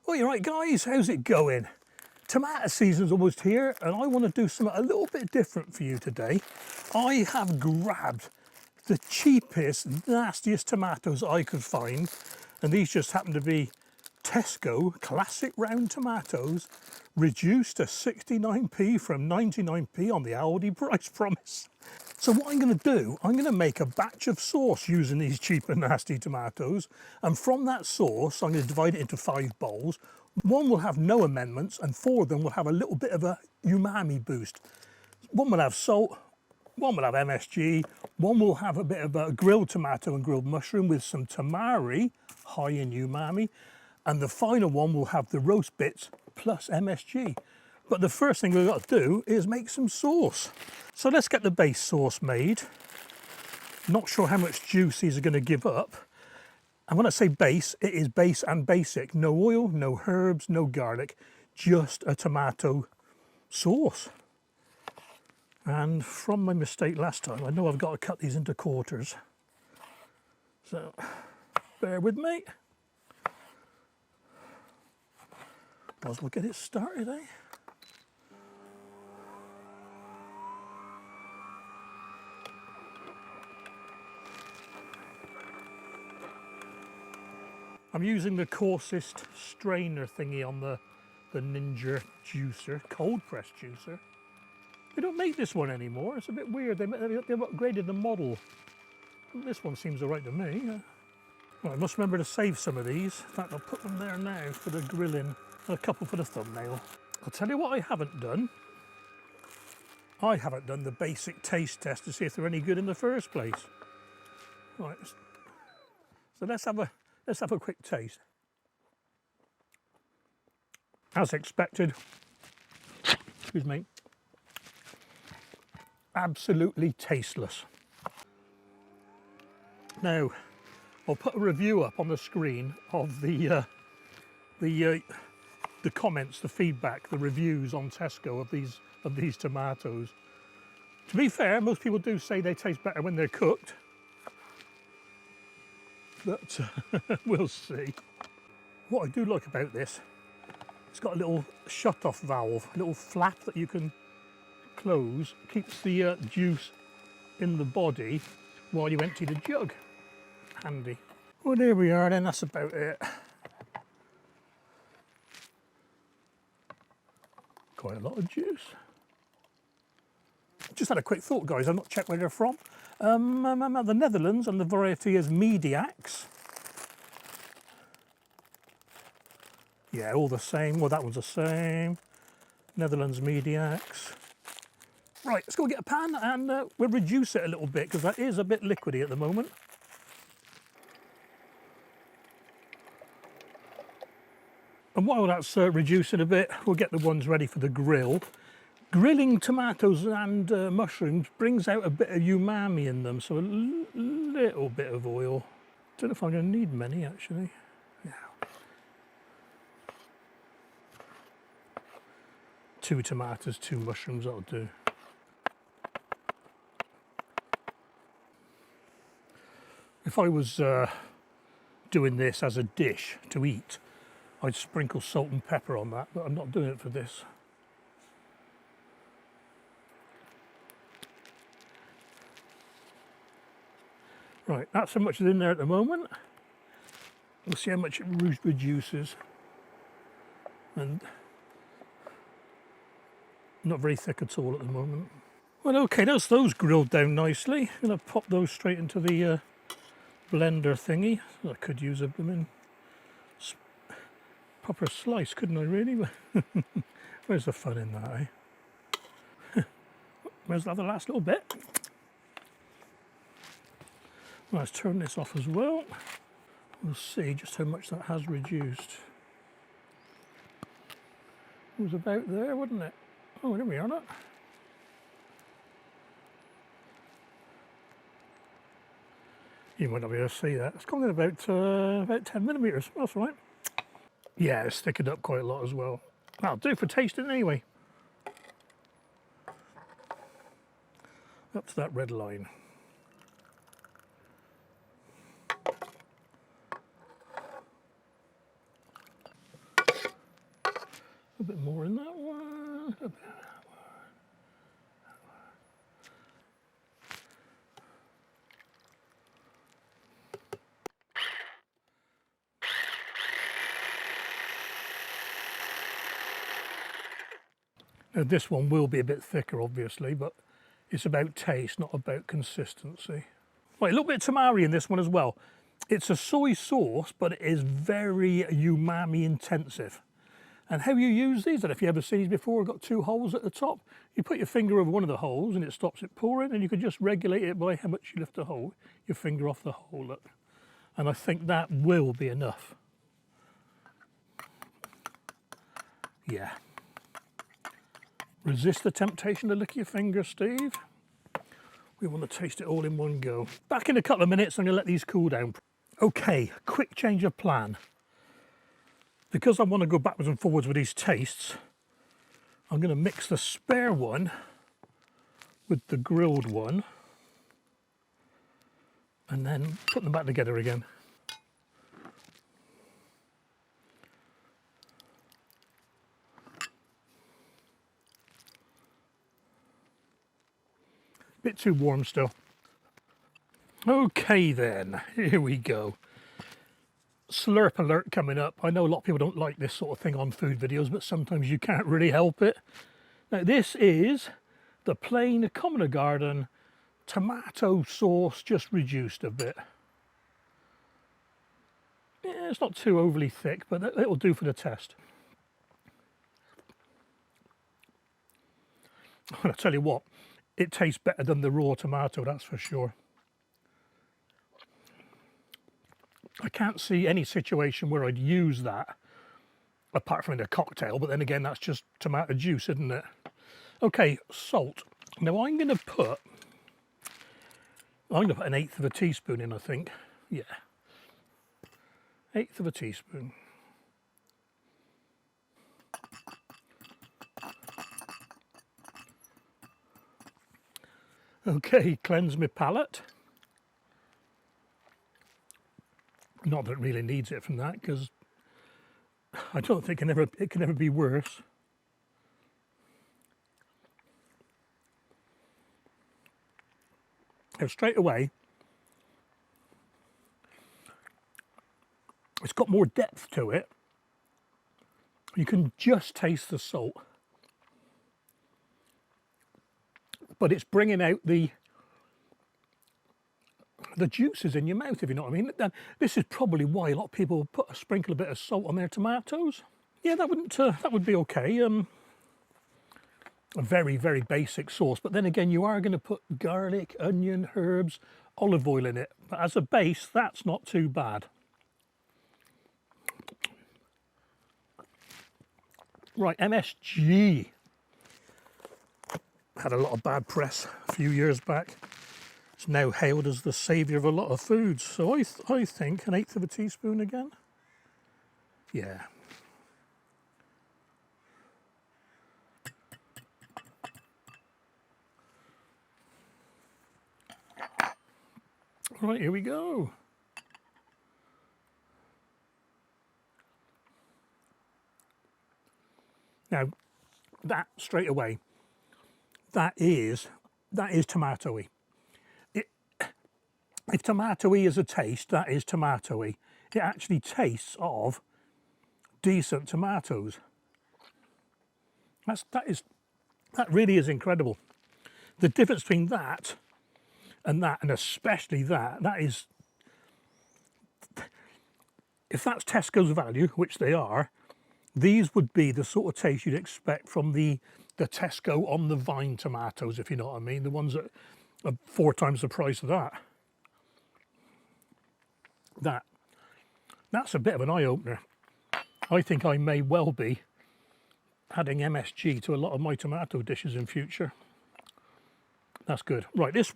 Well, you're right, guys, how's it going? Tomato season's almost here, and I want to do something a little bit different for you today. I have grabbed the cheapest, nastiest tomatoes I could find, and these just happen to be Tesco classic round tomatoes, reduced to 69p from 99p on the Aldi price promise. So what I'm going to do, I'm going to make a batch of sauce using these cheap and nasty tomatoes, and from that sauce I'm going to divide it into 5 bowls. One will have no amendments and 4 of them will have a little bit of a umami boost. One will have salt, one will have MSG, one will have a bit of a grilled tomato and grilled mushroom with some tamari, high in umami, and the final one will have the roast bits plus MSG. But the first thing we've got to do is make some sauce. So let's get the base sauce made. Not sure how much juice these are going to give up. And when I say base, it is base and basic. No oil, no herbs, no garlic, just a tomato sauce. And from my mistake last time, I know I've got to cut these into quarters. So bear with me. Might as well get it started, eh? I'm using the coarsest strainer thingy on the Ninja juicer, cold press juicer. They don't make this one anymore, it's a bit weird, they've upgraded the model. This one seems alright to me. Well, I must remember to save some of these, in fact I'll put them there now for the grilling, and a couple for the thumbnail. I'll tell you what I haven't done. I haven't done the basic taste test to see if they're any good in the first place. Right, so let's have a quick taste. As expected, excuse me, absolutely tasteless. Now, I'll put a review up on the screen of the comments, the feedback, the reviews on Tesco of these tomatoes. To be fair, most people do say they taste better when they're cooked. But we'll see. What I do like about this, it's got a little shut-off valve, a little flap that you can close, keeps the juice in the body while you empty the jug. Handy. Well, there we are then, that's about it. Quite a lot of juice. Just had a quick thought, guys, I've not checked where they're from. The Netherlands, and the variety is Mediax. Yeah, all the same. Well, that one's the same. Netherlands Mediax. Right, let's go get a pan and we'll reduce it a little bit because that is a bit liquidy at the moment. And while that's reducing a bit, we'll get the ones ready for the grill. Grilling tomatoes and mushrooms brings out a bit of umami in them, so a little bit of oil. Don't know if I'm going to need many actually. Yeah. 2 tomatoes, 2 mushrooms, that'll do. If I was doing this as a dish to eat, I'd sprinkle salt and pepper on that, but I'm not doing it for this. Right, that's how much is in there at the moment. We'll see how much it reduces. And not very thick at all at the moment. Well, okay, that's those grilled down nicely. I'm going to pop those straight into the blender thingy. I could use a proper slice, couldn't I really? Where's the fun in that, eh? Where's the last little bit? Let's turn this off as well. We'll see just how much that has reduced. It was about there, wasn't it? Oh, there we are, look. You might not be able to see that. It's gone in about 10 millimetres. That's right. Yeah, it's thickened up quite a lot as well. That'll do for tasting anyway. Up to that red line. A bit more in that one. Now this one will be a bit thicker, obviously, but it's about taste, not about consistency. Right, a little bit of tamari in this one as well. It's a soy sauce, but it is very umami intensive. And how you use these, and if you've ever seen these before, got two holes at the top. You put your finger over one of the holes and it stops it pouring, and you can just regulate it by how much you lift the hole, your finger off the hole, look. And I think that will be enough. Yeah. Resist the temptation to lick your finger, Steve. We want to taste it all in one go. Back in a couple of minutes, I'm going to let these cool down. Okay, quick change of plan. Because I want to go backwards and forwards with these tastes, I'm going to mix the spare one with the grilled one and then put them back together again. Bit too warm still. Okay then, here we go. Slurp alert coming up. I know a lot of people don't like this sort of thing on food videos, but sometimes you can't really help it. Now this is the plain Common Garden tomato sauce, just reduced a bit. Yeah, it's not too overly thick, but it'll do for the test. And I'll tell you what, it tastes better than the raw tomato, that's for sure. I can't see any situation where I'd use that apart from in a cocktail, but then again, that's just tomato juice, isn't it? Okay, salt. Now I'm going to put an 1/8 of a teaspoon in, I think. Yeah, 1/8 of a teaspoon. Okay, cleanse my palate. Not that it really needs it from that, because I don't think it can ever be worse. Now straight away, it's got more depth to it. You can just taste the salt, but it's bringing out the juices in your mouth, if you know what I mean. This is probably why a lot of people sprinkle a bit of salt on their tomatoes. Yeah, that would be okay. A very, very basic sauce, but then again, you are going to put garlic, onion, herbs, olive oil in it. But as a base, that's not too bad. Right, MSG had a lot of bad press a few years back. It's now hailed as the saviour of a lot of foods. So I think 1/8 of a teaspoon again. Yeah. Right, here we go. Now, that straight away, that is tomatoey. If tomatoey is a taste, that is tomatoey. It actually tastes of decent tomatoes. That really is incredible. The difference between that, and especially that is, if that's Tesco's value, which they are, these would be the sort of taste you'd expect from the Tesco on the vine tomatoes, if you know what I mean, the ones that are 4 times the price of that. That's a bit of an eye-opener. I think I may well be adding MSG to a lot of my tomato dishes in future. That's good. Right, this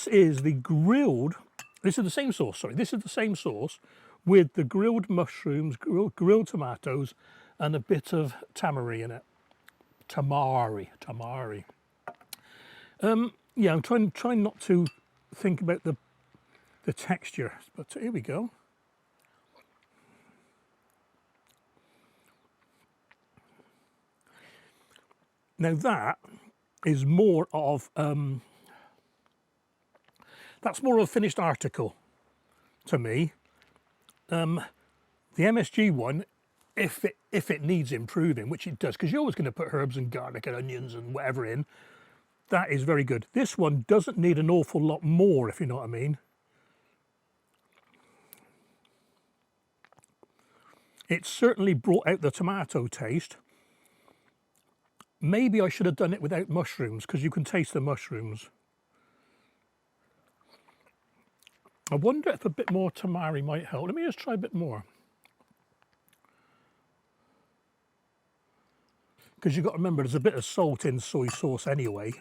is the grilled, this is the same sauce, sorry, this is the same sauce with the grilled mushrooms, grilled tomatoes, and a bit of tamari in it. Tamari. Yeah, I'm trying not to think about the texture, but here we go. Now that is more of, that's more of a finished article to me. The MSG one, if it needs improving, which it does, because you're always going to put herbs and garlic and onions and whatever in, that is very good. This one doesn't need an awful lot more, if you know what I mean. It certainly brought out the tomato taste. Maybe I should have done it without mushrooms, because you can taste the mushrooms. I wonder if a bit more tamari might help. Let me just try a bit more. Because you've got to remember, there's a bit of salt in soy sauce anyway.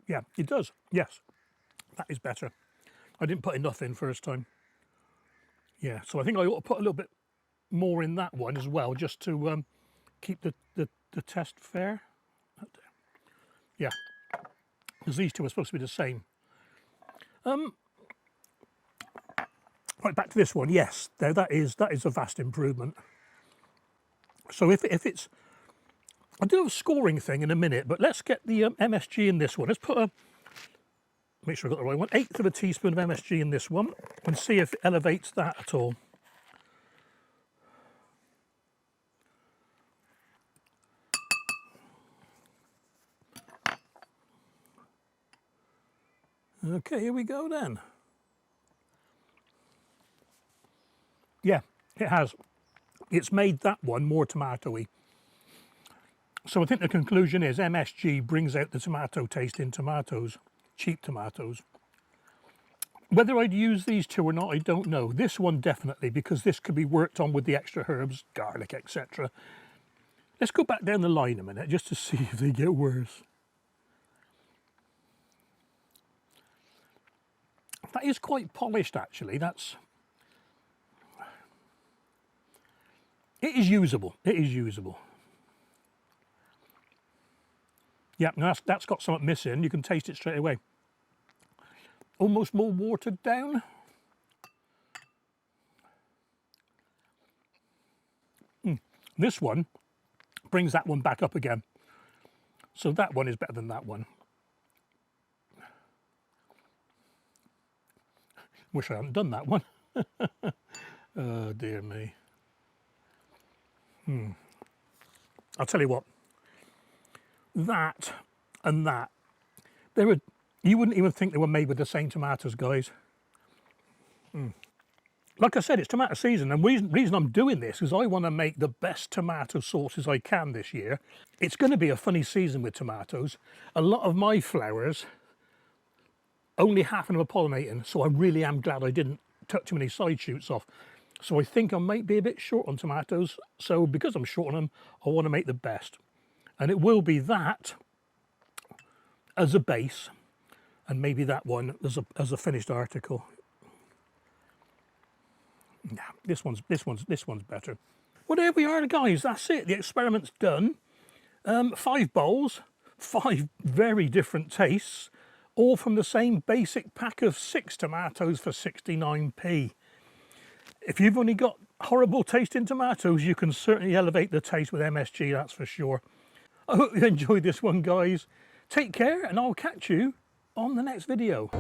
Yeah, it does. Yes, that is better. I didn't put enough in first time. Yeah, so I think I ought to put a little bit more in that one as well, just to keep the test fair. Yeah, because these two are supposed to be the same. Right, back to this one. Yes, there, that is a vast improvement. So if it's, I'll do a scoring thing in a minute, but let's get the MSG in this one. Let's put make sure I got the right one, 1/8 of a teaspoon of MSG in this one, and see if it elevates that at all. Okay, here we go then. Yeah, it has. It's made that one more tomatoey. So I think the conclusion is MSG brings out the tomato taste in tomatoes, cheap tomatoes. Whether I'd use these two or not, I don't know. This one definitely, because this could be worked on with the extra herbs, garlic, etc. Let's go back down the line a minute just to see if they get worse. That is quite polished, actually. It is usable. It is usable. Yeah, no, that's got something missing. You can taste it straight away. Almost more watered down. This one brings that one back up again. So that one is better than that one. Wish I hadn't done that one. Oh, dear me. I'll tell you what. That and that, you wouldn't even think they were made with the same tomatoes, guys. Like I said, it's tomato season, and the reason I'm doing this is I want to make the best tomato sauces I can this year. It's going to be a funny season with tomatoes. A lot of my flowers, only half of them are pollinating, so I really am glad I didn't tuck too many side shoots off. So I think I might be a bit short on tomatoes, so because I'm short on them, I want to make the best. And it will be that as a base, and maybe that one as a finished article. Nah, this one's better. Well, there we are, guys. That's it. The experiment's done. 5 bowls, 5 very different tastes, all from the same basic pack of 6 tomatoes for 69p. If you've only got horrible tasting tomatoes, you can certainly elevate the taste with MSG, that's for sure. I hope you enjoyed this one, guys. Take care, and I'll catch you on the next video.